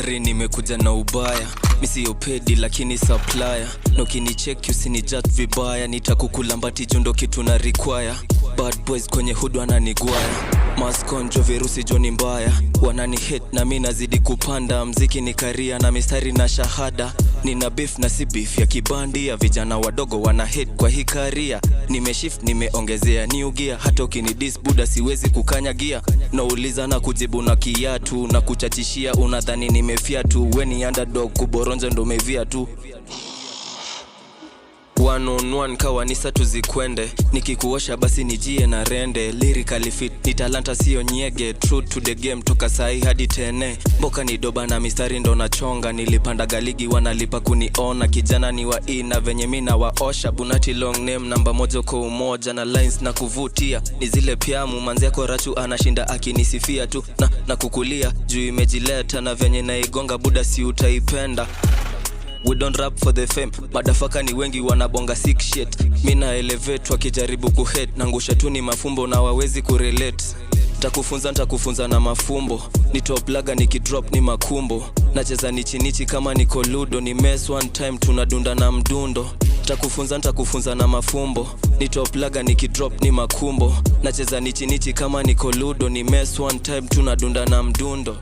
Gari nimekuja na ubaya, mi sio pedi lakini supplier. Na ukinicheck usinijudge vibaya, nitakukulambati jundo kitu na require. Bad boys kwenye hood wananigwaya, maskonjo virusi joni mbaya. Wanani hate na mi nazidi kupanda, mziki ni karia na mistari na shahada. Nina beef na si beef ya kibandi ya vijana wadogo wana hate kwa hii karia. Nimeshift nimeongezea new gear, hata ukinidis buda siwezi kukanyagia. Nauliza na kujibu na kiatu, na kuchachishia unadhani nimefiatu. Weni underdog kuboronja ndo mevia tu. One on one kawanisa tuzikwende, nikikuosha basi nijie na rende. Lyrically fit ni talanta sio nyege, true to the game toka sahi hadi tene. Mboka ni doba na mistari ndo nachonga, nilipanda galigi wanalipa kuniona. Kijana ni wa ina venye mina waosha, bunati long name namba moja kwa umoja. Na lines na kuvutia ni zile piamu, manzi yako rachu anashinda akinisifia tu. Na kukulia juu imejileta, na venye naigonga buda si utaipenda. We don't rap for the fame, madafaka ni wengi wanabonga sick shit. Mina elevate wakijaribu kuhate, nangusha tu ni mafumbo na wawezi kurelate. Ntakufunza na mafumbo, ni top laga nikidrop ni makumbo. Nacheza nichi kama niko ludo, ni mess one time tunadunda na mdundo. Ntakufunza na mafumbo, ni top laga nikidrop ni makumbo. Nacheza nichi kama niko ludo, ni mess one time tunadunda na mdundo.